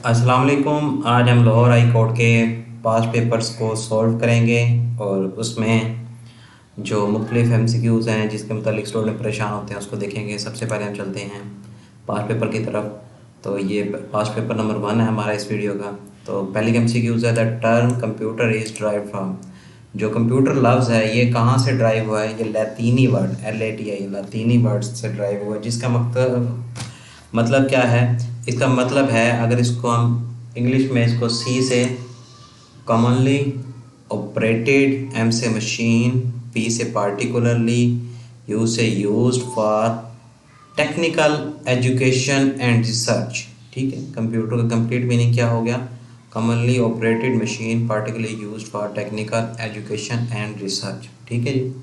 अस्सलाम वालेकुम। आज हम लाहौर हाई कोर्ट के पास पेपर्स को सॉल्व करेंगे और उसमें जो मुख्तलिफ एमसीक्यूज़ हैं जिसके मुतालिक स्टूडेंट परेशान होते हैं उसको देखेंगे। सबसे पहले हम चलते हैं पास पेपर की तरफ। तो ये पास पेपर नंबर 1 है हमारा इस वीडियो का। तो पहली एमसीक्यूज़ है the term computer is drive from. जो कंप्यूटर लफ्ज़ है ये कहाँ से ड्राइव हुआ है? ये लैतीनी वर्ड LATI लैतीनी वर्ड से ड्राइव हुआ है, जिसका मतलब क्या है? इसका मतलब है, अगर इसको हम इंग्लिश में इसको सी से कॉमनली ऑपरेटेड, एम से मशीन, पी से पार्टिकुलरली, यू से used for technical education and research. ठीक है, कंप्यूटर का कंप्लीट मीनिंग क्या हो गया? Commonly operated machine particularly used for technical education and research. ठीक है जी।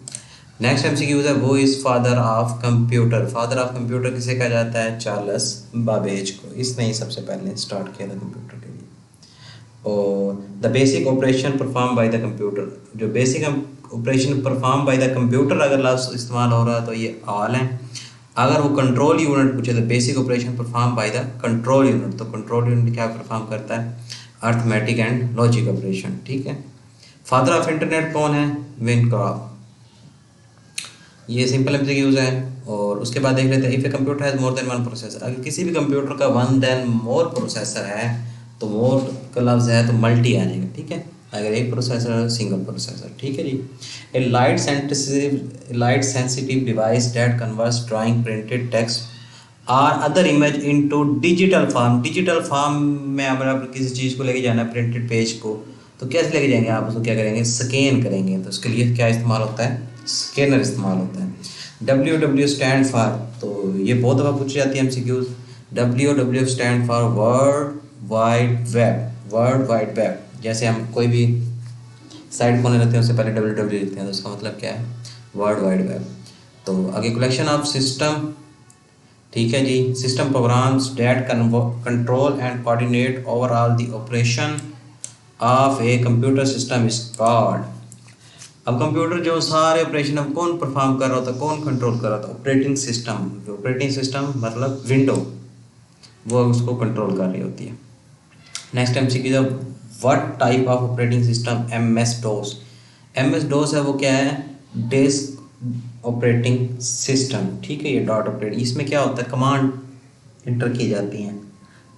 नेक्स्ट एमसीक्यू है वो is father of computer. Father of computer किसे कहा जाता है? चार्ल्स बाबेज को। इसने ही सबसे पहले स्टार्ट किया था कंप्यूटर के लिए। और the basic operation perform by the computer, जो basic operation perform by the computer अगर लफ्ज़ इस्तेमाल हो रहा है तो ये ऑल है। अगर वो कंट्रोल यूनिट पूछे तो basic operation perform by the control unit, तो कंट्रोल यूनिट क्या परफॉर्म करता है? Arithmetic and logic operation. ठीक है। फादर ऑफ इंटरनेट कौन है? विनक्रॉफ्ट। ये सिंपल एमसीक्यूज है। और उसके बाद देख लेते हैं, if a computer has more than one processor. अगर किसी भी कंप्यूटर का वन देन मोर प्रोसेसर है तो मोर का लफ्ज़ है तो मल्टी आ जाएगा। ठीक है, अगर एक प्रोसेसर है सिंगल प्रोसेसर। ठीक है जी। A light sensitive device that converts drawing printed text और other image into digital form. Digital form में अगर आप किसी चीज़ को लेके जाना है प्रिंटेड पेज को, तो कैसे लेके जाएंगे? आप उसको क्या करेंगे? स्कैन करेंगे। तो उसके लिए क्या इस्तेमाल होता है? स्कैनर इस्तेमाल होता है। WW स्टैंड फॉर, तो ये बहुत दफ़ा पूछी जाती है MCQs. WW stand for world wide web. World wide web, जैसे हम कोई भी साइट खोलने लगते हैं उससे पहले WW लिखते हैं, तो उसका मतलब क्या है? World wide web. तो आगे कलेक्शन ऑफ सिस्टम। ठीक है जी। System programs that control and coordinate overall the operation of a computer system is called. अब कंप्यूटर जो सारे ऑपरेशन अब कौन परफॉर्म कर रहा होता, कौन कंट्रोल कर रहा था? Operating system. ऑपरेटिंग सिस्टम मतलब विंडो, वो उसको कंट्रोल कर रही होती है। नेक्स्ट एमसीक्यू है what type of operating system? MS-DOS। MS-DOS है वो क्या है? Desk operating system. ठीक है, ये डॉट ऑपरेट, इसमें क्या होता है? कमांड इंटर की जाती हैं।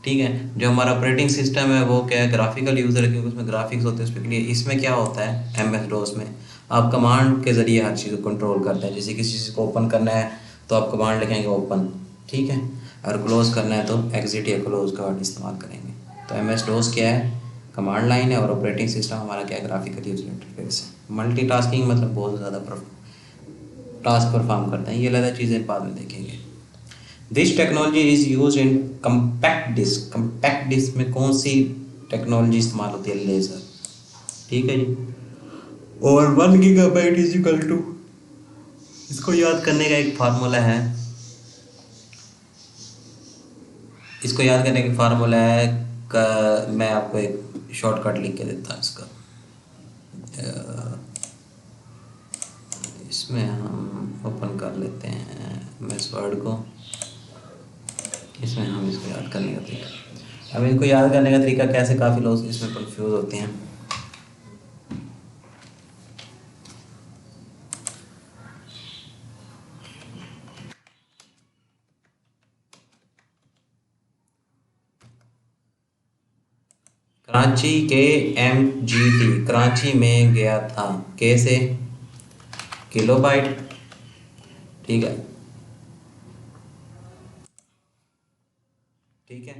ठीक है, जो हमारा ऑपरेटिंग सिस्टम है वो क्या है? ग्राफिकल यूज़र है, क्योंकि उसमें ग्राफिक्स होते हैं उसके लिए। इसमें क्या होता है? MS-DOS में आप कमांड के ज़रिए हर चीज़ को कंट्रोल करते हैं। जैसे किसी चीज़ को ओपन करना है तो आप कमांड लिखेंगे ओपन। ठीक है, और क्लोज़ करना है तो एग्जिट या क्लोज का वर्ड इस्तेमाल करेंगे। तो MS-DOS क्या है? कमांड लाइन है। और ऑपरेटिंग सिस्टम हमारा क्या है? ग्राफिकल यूजर इंटरफेस है। मल्टीटास्किंग मतलब बहुत ज़्यादा टास्क परफॉर्म करते हैं। ये ज़्यादा चीज़ें बाद में देखेंगे। This technology is use in compact disc. Compact disc में कौन सी टेक्नोलॉजी इस्तेमाल होती है? लेज़र। ठीक है जी। और 1 GB इज इक्वल टू, इसको याद करने का एक फार्मूला है। इसको याद करने का फार्मूला है मैं आपको एक शॉर्टकट लिख के देता हूँ इसका। इसमें हम ओपन कर लेते हैं MS वर्ड को। इसमें हम इसको याद करने का तरीका, अब इनको याद करने का तरीका कैसे, काफ़ी लोग इसमें कंफ्यूज होते हैं। कराची के MGT, कराची में गया था। कैसे? किलोबाइट। ठीक है, ठीक है।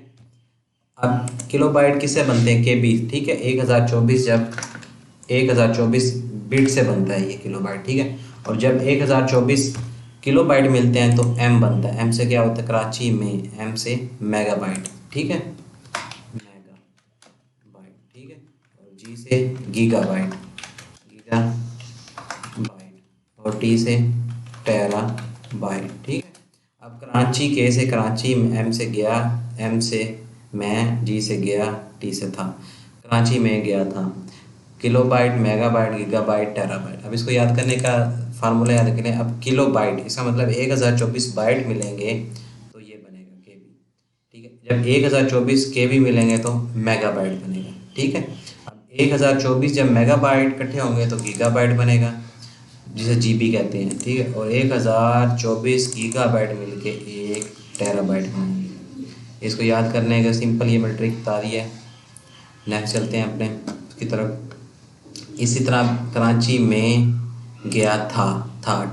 अब किलोबाइट किससे बनते हैं? KB। ठीक है, 1024, जब 1024 बिट से बनता है ये किलोबाइट। ठीक है, और जब 1024 किलोबाइट मिलते हैं तो M बनता है। M से क्या होता है? कराची में M से मेगाबाइट। ठीक है, मेगाबाइट। ठीक है, और G से गीगाबाइट, गीगाबाइट, और T से टेराबाइट। ठीक है। अब कराची के से कराची, M से गया, M से मैं, G से गया, T से था। कराची में गया था। Kilobyte, megabyte, gigabyte, terabyte. अब इसको याद करने का फार्मूला याद करें। अब किलोबाइट इसका मतलब 1024 बाइट मिलेंगे तो ये बनेगा KB। ठीक है, जब 1024 KB मिलेंगे तो मेगाबाइट बनेगा, ठीक है। अब 1024 जब मेगाबाइट इकट्ठे होंगे तो गीगाबाइट बनेगा, जिसे जीबी कहते हैं, ठीक है। और 1024 गीगाबाइट मिलके 1 टेराबाइट बनेंगे। इसको याद करने का सिंपल ये मैंने ट्रिक बता दी है। नेक्स्ट चलते हैं अपने उसकी तरफ। इसी तरह कराची में गया था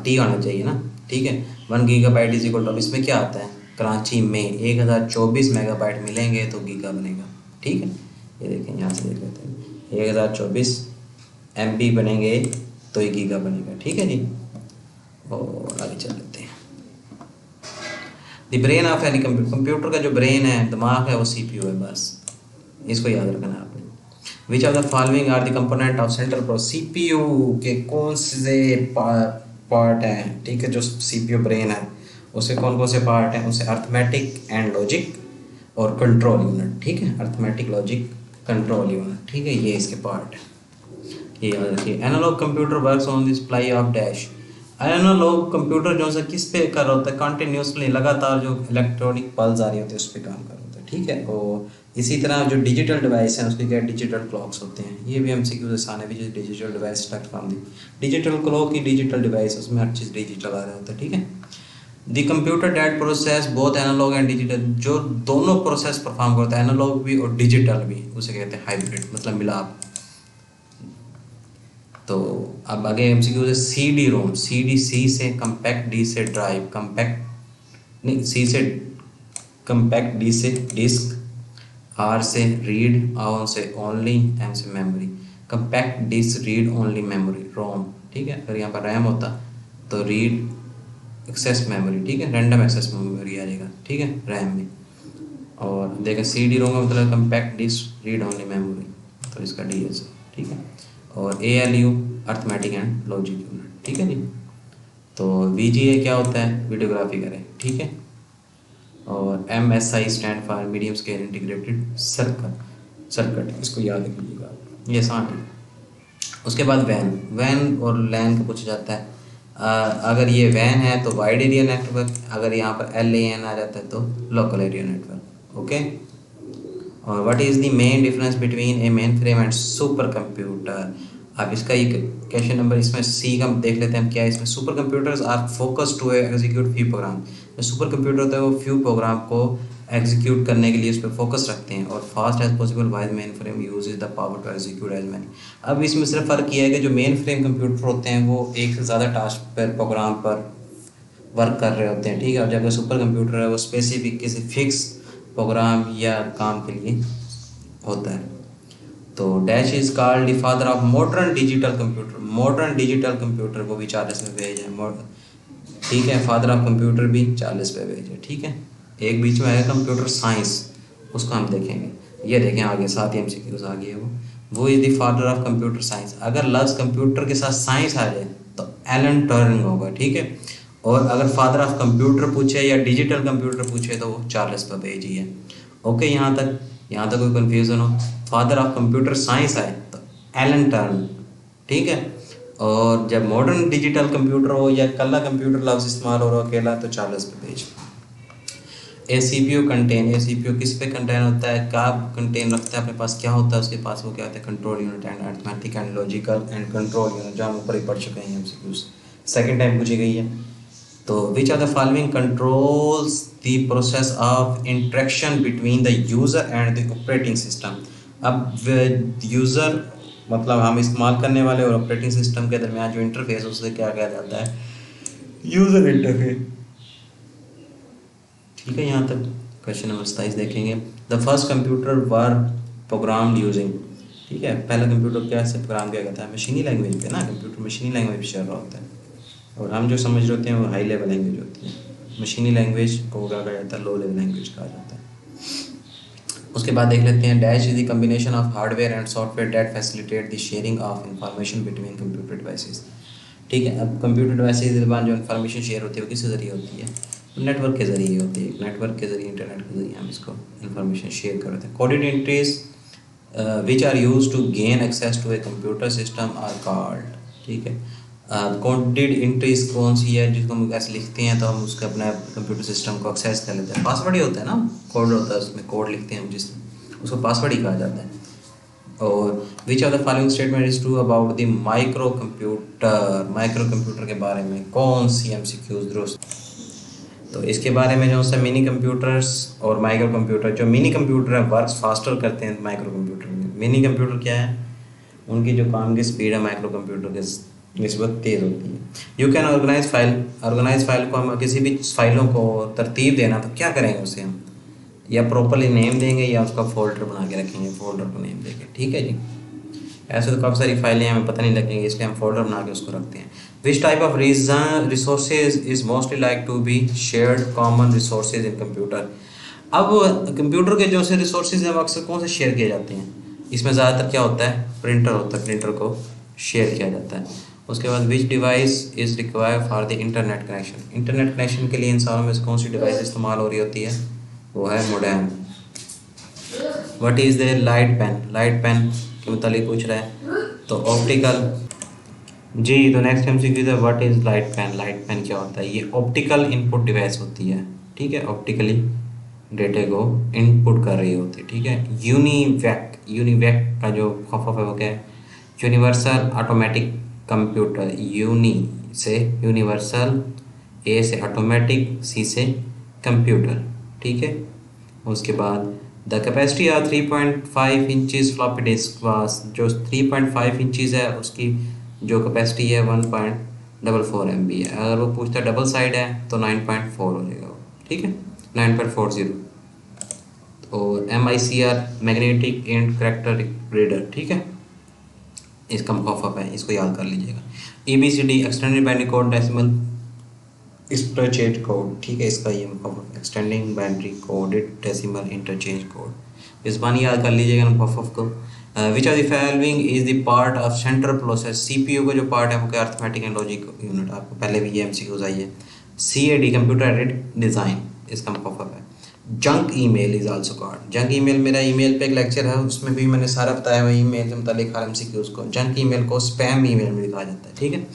टी होना चाहिए ना, ठीक है। 1 GB इज इक्वल टू, अब इसमें क्या आता है, कराची में 1024 मेगाबाइट मिलेंगे तो गीगा बनेगा, ठीक है। ये देखें, यहाँ से देख लेते हैं, 1024 MB बनेंगे तो ये गीगा बनेगा, ठीक है जी। और आगे चल लेते हैं। The brain of any computer, computer का जो ब्रेन है, दिमाग है, वो CPU है, बस इसको याद रखना है आपने। Which of the following are the component of central processor, CPU के कौन से पार्ट हैं, ठीक है। जो CPU ब्रेन है उसके कौन कौन से पार्ट हैं, उसे अर्थमेटिक एंड लॉजिक और कंट्रोल यूनिट, ठीक है। अर्थमेटिक, लॉजिक, कंट्रोल यूनिट, ठीक है, ये इसके पार्ट है, ये याद रखिए। Analogue computer works on the supply of dash, analogue computer जो है किस पे कर रहा होता है, कंटिन्यूसली लगातार जो इलेक्ट्रॉनिक पल्स आ रही होती है उस पर काम कर रहा होता है, ठीक है। और इसी तरह जो डिजिटल डिवाइस हैं उसके क्या डिजिटल क्लॉक्स होते हैं, ये भी MCQ आसान है भी, जो digital device select from the digital clock की डिजिटल डिवाइस, उसमें हर चीज़ डिजिटल आ रहा होता है, ठीक है। The computer that process both analogue and digital, जो दोनों प्रोसेस परफॉर्म करता है, एनालॉग भी और डिजिटल भी, उसे कहते हैं हाइब्रिड, मतलब मिलाप। तो अब आगे MCQ से CD रोम, CD C से कम्पैक्ट, D से ड्राइव, कम्पैक्ट नहीं, C से कम्पैक्ट, D से डिस्क, R से रीड, O से ओनली, M से memory. Compact disc read only memory, ROM, ठीक है। अगर यहाँ पर रैम होता तो रीड एक्सेस मेमोरी, ठीक है, रैंडम एक्सेस मेमोरी आ जाएगा, ठीक है, रैम में। और देखा CD रोम का मतलब compact disc read only memory, तो इसका DS, ठीक है। और ALU arithmetic and logic unit, ठीक है जी। तो VGA क्या होता है, वीडियोग्राफी करें, ठीक है। और MSI stand for medium scale integrated circuit, इसको याद रखिएगा, ये आसान है। उसके बाद वैन और लैन का पूछा जाता है। अगर ये वैन है तो वाइड एरिया नेटवर्क, अगर यहाँ पर LAN आ जाता है तो लोकल एरिया नेटवर्क, ओके। और what is the main difference between A main frame and super computer, अब इसका एक क्वेश्चन नंबर इसमें C का देख लेते हैं हम क्या है इसमें। Super computers are focus to execute few program, जो सुपर कंप्यूटर होता है वो फ्यू प्रोग्राम को एग्जीक्यूट करने के लिए उस पर फोकस रखते हैं। और fast as possible wise mainframe use the power to execute as many. अब इसमें सिर्फ फ़र्क किया है कि जो मेन फ्रेम कंप्यूटर होते हैं वो एक से ज़्यादा टास्क पर प्रोग्राम पर वर्क कर रहे होते हैं, ठीक है। और जबकि सुपर कंप्यूटर है वो स्पेसिफिक किसी फिक्स प्रोग्राम या काम के लिए होता है। तो dash is called the father of modern digital computer, modern digital computer को भी 40 में भेज है, ठीक है। फादर ऑफ कंप्यूटर भी 40 पे भेज है, ठीक है। एक बीच में आएगा कंप्यूटर साइंस, उसको हम देखेंगे, ये देखें आगे, साथ ही MCQs आ गए वो is the father of computer science. अगर लफ्ज़ कंप्यूटर के साथ साइंस आ जाए तो एलन टर्निंग होगा, ठीक है। और अगर फादर ऑफ कंप्यूटर पूछे या डिजिटल कंप्यूटर पूछे तो वो 40 पे भेज ही है, ओके। यहाँ तक कोई कन्फ्यूज़न हो, फादर ऑफ कंप्यूटर साइंस आए तो एलन टर्न, ठीक है। और जब मॉडर्न डिजिटल कंप्यूटर हो या कल्ला कंप्यूटर लफ्ज़ इस्तेमाल हो रहा हो अकेला तो 40 पे पेज। CPU किस पे कंटेन होता है, क्या कंटेन रखता है अपने पास, क्या होता है उसके पास, वो क्या होता है control unit and arithmetic and logical and control unit, जो हम ऊपर ही पढ़ चुके हैं MCQs, सेकेंड टाइम पूछी गई है। तो which are the following controls the process of interaction between the user and the operating system. अब यूज़र मतलब हम इस्तेमाल करने वाले और ऑपरेटिंग सिस्टम के दरमियान जो इंटरफेस उसे क्या कहा जाता है, यूज़र इंटरफेस, ठीक है। यहाँ तक क्वेश्चन नंबर 27 देखेंगे। The first computer were programmed using, ठीक है। पहला कंप्यूटर क्या से प्रोग्राम किया जाता है, मशीनी लैंग्वेज पे ना, कंप्यूटर मशीनी लैंग्वेज पे चल रहा होता है। और हम जो समझ रहे होते हैं वो हाई लेवल लैंग्वेज होती है, मशीनी लैंग्वेज को क्या कहा जाता है, लो लेवल लैंग्वेज कहा जाता है। उसके बाद देख लेते हैं, dash is the combination of hardware and software that facilitate the sharing of information between computer devices, ठीक है। अब कंप्यूटर डिवाइसेस के दरमियान जो इन्फॉर्मेशन शेयर होती है वो किसके ज़रिए होती है, नेटवर्क के ज़रिए होती है। नेटवर्क के ज़रिए, इंटरनेट के ज़रिए हम इसको इन्फॉर्मेशन शेयर करते हैं। Coded entries which are use to gain access to a computer system are called, ठीक है। कोडेड एंट्रीज कौन सी है जिसको हम ऐसे लिखते हैं तो हम उसके अपने कंप्यूटर सिस्टम को एक्सेस कर लेते हैं। पासवर्ड ही होता है ना, कोड होता है, उसमें कोड लिखते हैं हम जिसमें, उसको पासवर्ड ही कहा जाता है। और विच of the following statement is true about the micro computer, micro computer के बारे में कौन सी MCQs दुरुस्त। तो इसके बारे में जो है मिनी कंप्यूटर्स और माइक्रो कंप्यूटर, जो मिनी कंप्यूटर है वर्क्स फास्टर करते हैं माइक्रो कंप्यूटर में। मिनी कंप्यूटर क्या है, उनकी जो काम की स्पीड है माइक्रो कंप्यूटर के निस्बत तेज़ होती है। यू कैन ऑर्गेनाइज फाइल को हम किसी भी फाइलों को तरतीब देना तो क्या करेंगे उसे हम, या प्रॉपरली नेम देंगे या उसका फोल्डर बना के रखेंगे, फोल्डर को नेम देंगे, ठीक है जी। ऐसे तो काफ़ी सारी फाइलें हमें पता नहीं लगेंगी, इसलिए हम फोल्डर बना के उसको रखते हैं। Which type of resources is mostly like to be shared common resources in computer. अब कंप्यूटर के जो से रिसोर्सेज हैं वो अक्सर कौन से शेयर किए जाते हैं, इसमें ज़्यादातर क्या होता है, प्रिंटर होता है, प्रिंटर को शेयर किया जाता है। उसके बाद विच device is required for the internet connection. Internet connection के लिए इंसानों में से कौन सी डिवाइस इस्तेमाल हो रही होती है, वो है modem. What is the light pen, light pen के मुतालिक पूछ रहा है तो ऑप्टिकल जी। तो नेक्स्ट MCQ है what is light pen. Light pen क्या होता है, ये ऑप्टिकल इनपुट डिवाइस होती है, ठीक है, ऑप्टिकली डेटे को इनपुट कर रही होती है, ठीक है। यूनिवैक, यूनिवैक का जो खफफ है वो क्या है, यूनिवर्सल ऑटोमेटिक कंप्यूटर। यूनी से यूनिवर्सल, ए से ऑटोमेटिक, सी से कंप्यूटर, ठीक है। उसके बाद the capacity are 3.5 inches floppy disk was, जो 3.5 इंचज़ है उसकी जो कैपेसिटी है 1.44 MB है। अगर वो पूछता है डबल साइड है तो 9.4 हो जाएगा वो, ठीक है, 9.40। और MICR magnetic and character reader, ठीक है, इसका मुखाफफ है, इसको याद कर लीजिएगा। ABCD extended binary code decimal interchange code, ठीक है, इसका ये मुखाफफ extending binary coded decimal interchange code, इस बानी याद कर लीजिएगा मुखाफफ को। Which of the following is the part of central process. CPU का जो पार्ट है वो क्या, अर्थमेटिक एंड लॉजिक यूनिट, आपको पहले भी ये MCQs आई है। CAD कंप्यूटर एडेड डिज़ाइन, इसका मुखाफफ है। Junk email is also called, junk email, मेरा ईमेल पे एक लेक्चर है उसमें भी मैंने सारा बताया हुआ ईमेल से मुतालिक हर MCQs को। जंक ईमेल को स्पैम ईमेल में लिखा जाता है, ठीक है।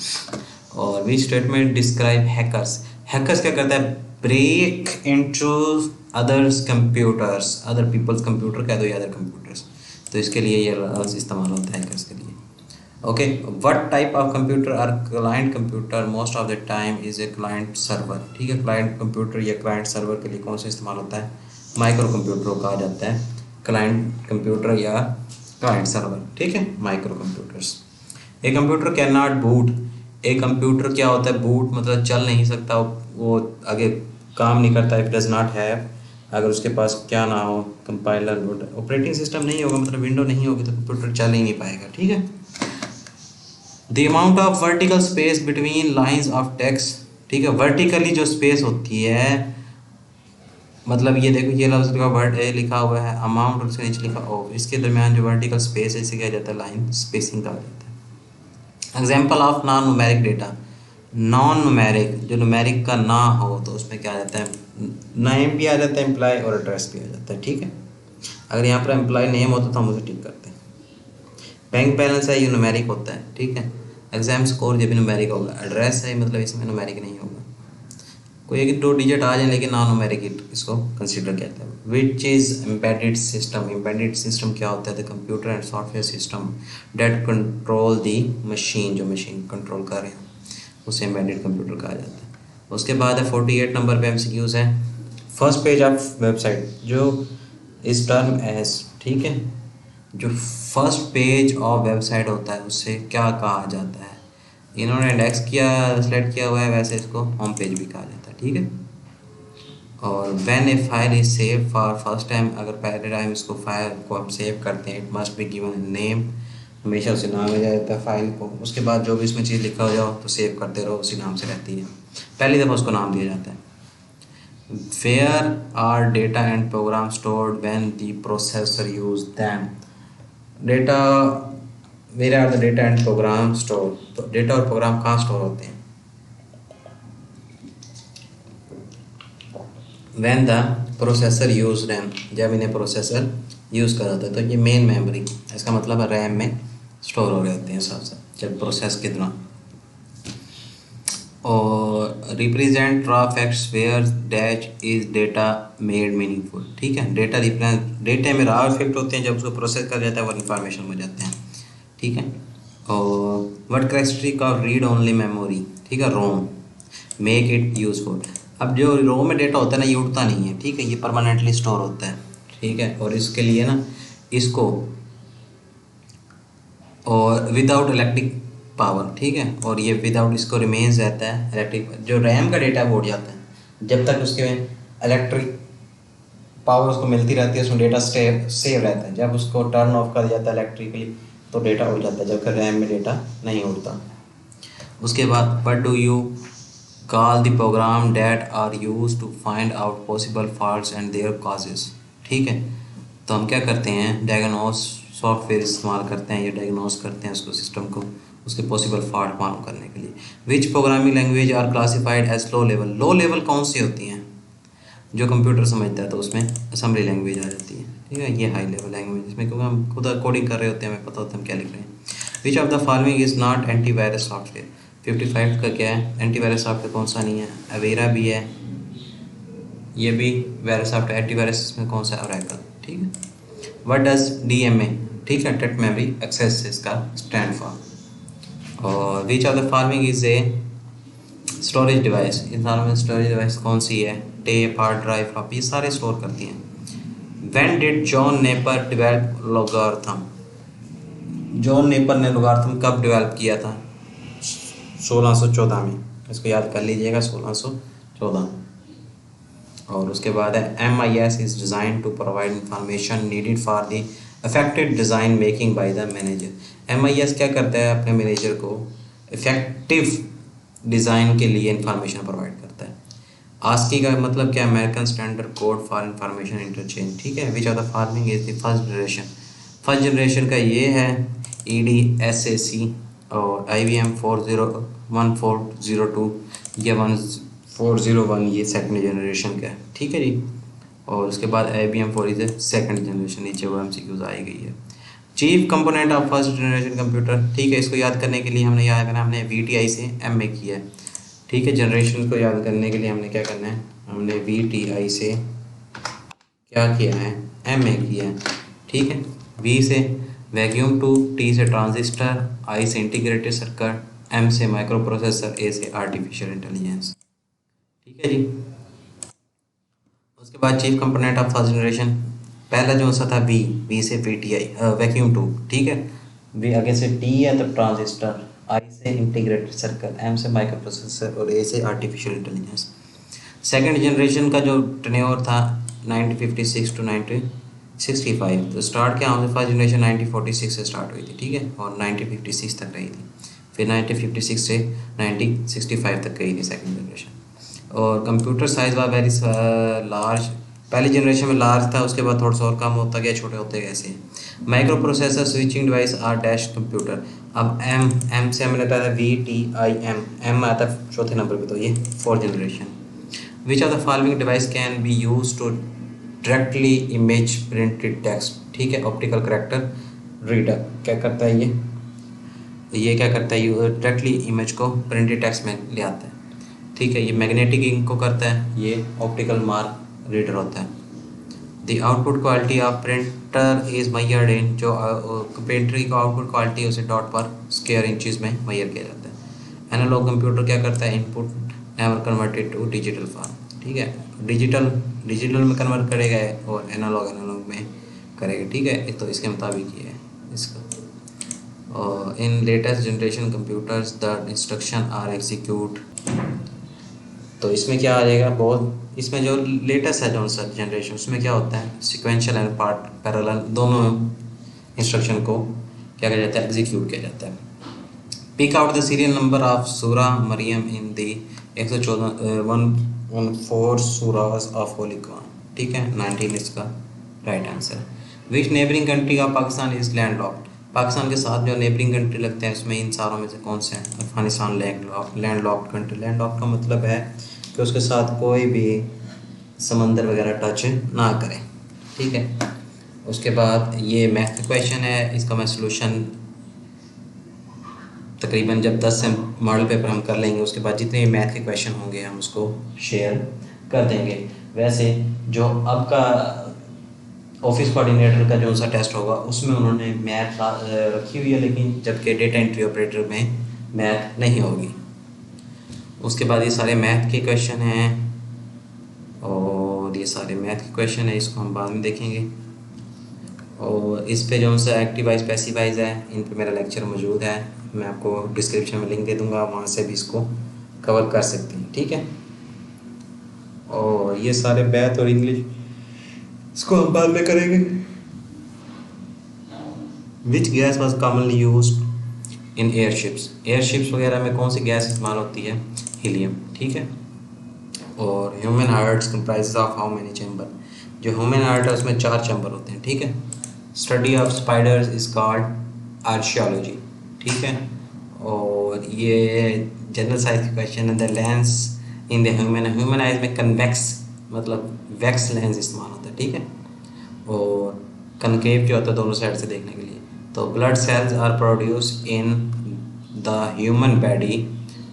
और which statement describe hackers. Hackers क्या करता है, break into others computers, other peoples computer कह दो या अदर कंप्यूटर्स, तो इसके लिए ये इस्तेमाल होता है हैकर्स के लिए। Okay, what type of computer are client computer, most of the time is a client server, ठीक है। क्लाइंट कंप्यूटर या क्लाइंट सर्वर के लिए कौन सा इस्तेमाल होता है, माइक्रो कंप्यूटर को कहा जाता है क्लाइंट कंप्यूटर या क्लाइंट सर्वर, ठीक है, micro computers. A computer can not boot, एक कंप्यूटर क्या होता है, बूट मतलब चल नहीं सकता, वो आगे काम नहीं करता, इफ डज नॉट हैव, अगर उसके पास क्या ना हो, कंपाइलर, ऑपरेटिंग सिस्टम नहीं होगा, मतलब विंडो नहीं होगी तो कंप्यूटर चल ही नहीं पाएगा, ठीक है। The amount of vertical space between lines of text, ठीक है, वर्टिकली जो स्पेस होती है, मतलब ये देखो ये लफ्ज़ का वर्ड ए लिखा हुआ है, अमाउंट और उसके नीचे लिखा ऑफ, इसके दरमियान जो वर्टिकल स्पेस है इसे क्या जाता है, लाइन स्पेसिंग कहा जाता है। Example of non numeric data, non numeric जो न्यूमेरिक का ना हो तो उसमें क्या आ जाता है, नेम भी आ जाता है एम्प्लॉय और एड्रेस भी आ जाता है, ठीक है। अगर यहाँ पर एम्प्लॉय नेम होता तो हम उसे टिक करते हैं। बैंक बैलेंस है ये न्यूमेरिक होता है, ठीक है। एग्जाम स्कोर जब भी न्यूमेरिक होगा, एड्रेस है मतलब इसमें न्यूमेरिक नहीं होगा, कोई एक दो डिजिट आ जाए लेकिन नॉन न्यूमेरिक इसको कंसीडर करते हैं। Which is embedded system, embedded system क्या होता है, the computer and software system that control the machine, जो मशीन कंट्रोल कर रहे हैं उसे एम्बेडेड कंप्यूटर कहा जाता है। उसके बाद है 48 नंबर पे MCQs है। फर्स्ट पेज ऑफ वेबसाइट, जो इस टर्म एज, ठीक है, जो फर्स्ट पेज ऑफ वेबसाइट होता है उससे क्या कहा जाता है, इन्होंने इंडेक्स किया सेलेक्ट किया हुआ है, वैसे इसको होम पेज भी कहा जाता है, ठीक है। और when A file is save for first time, अगर पहले टाइम इसको फाइल को हम सेव करते हैं, it must be given name, हमेशा उसे नाम मिल जाता है फाइल को, उसके बाद जो भी इसमें चीज़ लिखा हो जाओ तो सेव करते रहो, उसी नाम से रहती है, पहली दफ़ा उसको नाम दिया जाता है। Where are data and program stored when the processor use them, data, where are the data and program store, तो डेटा और प्रोग्राम कहाँ स्टोर होते हैं, when the processor use RAM, जब इन्हें प्रोसेसर यूज़ कर होता है, तो ये मेन मेमोरी, इसका मतलब है रैम में स्टोर हो रहे होते हैं सबसे जब प्रोसेस के दौरान। और represent raw facts where dash is data made meaningful. ठीक है, डेटा में रॉ फैक्ट होते हैं, जब उसको प्रोसेस कर जाता है वो इन्फॉर्मेशन हो जाते हैं। ठीक है, और what characteristic of read only memory, ठीक है, रोम मेक इट यूजफुल। अब जो रोम में डेटा होता है ना, ये उड़ता नहीं है, ठीक है, ये परमानेंटली स्टोर होता है। ठीक है, और इसके लिए ना इसको और विदाउट इलेक्ट्रिक पावर, ठीक है, और ये विदाउट इसको रिमेन्स रहता है इलेक्ट्रिक। जो रैम का डेटा है वो उड़ जाता है जब तक उसके इलेक्ट्रिक पावर उसको मिलती रहती है, उसमें डेटा सेव रहता है। जब उसको टर्न ऑफ कर दिया जाता है इलेक्ट्रिकली तो डेटा उड़ जाता है, जबकि रैम में डेटा नहीं उड़ता। उसके बाद what do you call the program that are use to find out possible faults and their causes. ठीक है, तो हम क्या करते हैं, डायग्नोस सॉफ्टवेयर इस्तेमाल करते हैं या डायग्नोस करते हैं उसको, सिस्टम को, उसके पॉसिबल फॉल्ट मालूम करने के लिए। Which programming language are classified as low level. Low level कौन सी होती हैं, जो कंप्यूटर समझता है, तो उसमें असेंबली लैंग्वेज आ जाती है। ठीक है, ये हाई लेवल लैंग्वेज, इसमें क्योंकि हम खुद कोडिंग कर रहे होते हैं, हमें पता होता है हम क्या लिख रहे हैं। विच of the following is not antivirus software. 55 का क्या है, एंटीवायरस सॉफ्टवेयर कौन सा नहीं है, अवेरा भी है, ये भी वायरस सॉफ्टवेयर। एंटीवायरस इसमें कौन सा, ओरेकल। ठीक है, व्हाट डज DMA, ठीक है, डेटा मेमोरी एक्सेस इसका स्टैंड फॉर। और विच of the following is a storage device. In storage device कौन सी है, टेप, हार्ड ड्राइव, फ्लॉपी, ये सारे स्टोर करती हैं। When did John Napier develop logarithm. John Napier ने लॉगरिथम कब डेवलप किया था, 1614 में। इसको याद कर लीजिएगा, 1614। और उसके बाद है MIS is design to provide information needed for the effective design making by the manager. MIS क्या करता है, अपने मैनेजर को इफेक्टिव डिज़ाइन के लिए इंफॉर्मेशन प्रोवाइड करता है। आस्की का मतलब क्या, American standard code for information interchange. ठीक है, विच of the following is the first generation. First generation का ये है EDSAC, और IBM 1402 या 1401 ये सेकंड जनरेशन का है। ठीक है जी, और उसके बाद IBM 4 इज सेकंड जनरेशन, नीचे वो MCQs आई गई है। Chief component of first generation computer. ठीक है, इसको याद करने के लिए हमने याद करना, हमने VTI से MA किया है। ठीक है, जनरेशन को याद करने के लिए हमने क्या करना है, हमने VTI से क्या किया है, MA किया है। ठीक है, V से वैक्यूम ट्यूब, T से ट्रांजिस्टर, I से इंटीग्रेटेड सर्किट, M से माइक्रो प्रोसेसर, A से आर्टिफिशियल इंटेलिजेंस। ठीक है जी, उसके बाद chief component of first generation, पहला जो सा था V से VTI वैक्यूम ट्यूब। ठीक है, V आगे से T है तो ट्रांजिस्टर, I से इंटीग्रेटेड सर्किट, M से माइक्रो प्रोसेसर और A से आर्टिफिशियल इंटेलिजेंस। सेकंड जनरेशन का जो टेन्योर था 1956 टू 1965, तो स्टार्ट क्या होता, फर्स्ट जनरेशन 1946 से स्टार्ट हुई थी। ठीक है, और 1956 तक रही थी, फिर 1956 से 1965 तक गई थी सेकंड जनरेशन। और computer size was very large, पहली जनरेशन में लार्ज था, उसके बाद थोड़ा सा और कम होता गया, छोटे होते गए ऐसे। Microprocessor switching device are dash computer. अब M से हमने बताया था VTIM, M आता है चौथे नंबर पे, तो ये fourth generation. Which of the following device can be use to directly image printed text. ठीक है, ऑप्टिकल करेक्टर रीडर क्या करता है, ये क्या करता है, डायरेक्टली इमेज को प्रिंटेड टेक्स्ट में ले आता है। ठीक है, ये मैग्नेटिक इंक को करता है, ये ऑप्टिकल मार्क रीडर होता है। The output quality of printer is measured in, जो प्रिंटर की आउटपुट क्वालिटी उसे डॉट पर स्क्वायर इंचेस में मेजर किया जाता है। एनालॉग कंप्यूटर क्या करता है, input never converted to digital form. ठीक है, डिजिटल में कन्वर्ट करेगा और एनालॉग में करेगा। ठीक है, तो इसके मुताबिक ये है इसका। और in latest generation computers the instruction are execute, तो इसमें क्या आ जाएगा, बहुत इसमें जो लेटेस्ट है जो सर जनरेशन, उसमें क्या होता है, सिक्वेंशियल एंड पार्ट पैरेलल दोनों इंस्ट्रक्शन को क्या किया जाता है, एग्जीक्यूट किया जाता है। Pick out the serial number of Surah Maryam in the 114 surahs of holy Quran. ठीक है, 19 इसका right answer. Which neighbouring country of Pakistan is landlocked. Pakistan के साथ जो नेबरिंग कंट्री लगते हैं उसमें इन सारों में से कौन से हैं, Afghanistan land locked country. Land locked का मतलब है कि उसके साथ कोई भी समंदर वगैरह टच ना करें। ठीक है, उसके बाद ये मैथ का क्वेश्चन है, इसका मैं सॉल्यूशन तकरीबन जब 10 से मॉडल पेपर हम कर लेंगे उसके बाद जितने भी मैथ के क्वेश्चन होंगे हम उसको शेयर कर देंगे। वैसे जो अब का ऑफिस कोऑर्डिनेटर का जो सा टेस्ट होगा उसमें उन्होंने मैथ रखी हुई है, लेकिन जबकि डेटा एंट्री ऑपरेटर में मैथ नहीं होगी। उसके बाद ये सारे मैथ के क्वेश्चन हैं और ये सारे मैथ के क्वेश्चन है, इसको हम बाद में देखेंगे। और इस पे जो सा एक्टिवाइज पैसिवाइज है इन पे मेरा लेक्चर मौजूद है, मैं आपको डिस्क्रिप्शन में लिंक दे दूंगा, वहाँ से भी इसको कवर कर सकते हैं, ठीक है। और ये सारे मैथ और इंग्लिश इसको हम बाद में करेंगे। Which gas was commonly used in airships, airships वगैरह में कौन सी गैस इस्तेमाल होती है, हीलियम, ठीक है। और human heart comprises of how many chamber, जो ह्यूमन हार्ट है उसमें 4 चैम्बर होते हैं, ठीक है। Study of spiders is called arachnology, ठीक है। और ये जनरल साइंस का क्वेश्चन है, the lens in the human eyes में कन्वेक्स मतलब वैक्स लेंस इस्तेमाल होता है, ठीक है। और कनकेव जो होता है दोनों साइड से देखने के लिए। तो blood cells are produce in the human body,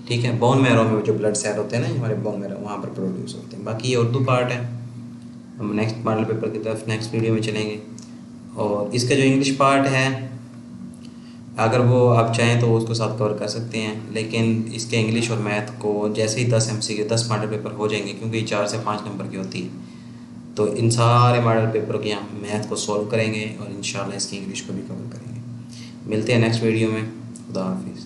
ठीक है। बोन मैरो में जो ब्लड सेल होते हैं ना हमारे बोन मैरो वहाँ पर प्रोड्यूस होते हैं। बाकी ये उर्दू पार्ट है, हम नेक्स्ट मॉडल पेपर की तरफ नेक्स्ट वीडियो में चलेंगे। और इसका जो इंग्लिश पार्ट है अगर वो आप चाहें तो उसको साथ कवर कर सकते हैं, लेकिन इसके इंग्लिश और मैथ को जैसे ही 10 MCQ 10 मॉडल पेपर हो जाएंगे, क्योंकि 4 से 5 नंबर की होती है, तो इन सारे मॉडल पेपर के हम मैथ को सॉल्व करेंगे और इंशाल्लाह इसकी इंग्लिश को भी कवर करेंगे। मिलते हैं नेक्स्ट वीडियो में, खुदा हाफिज़।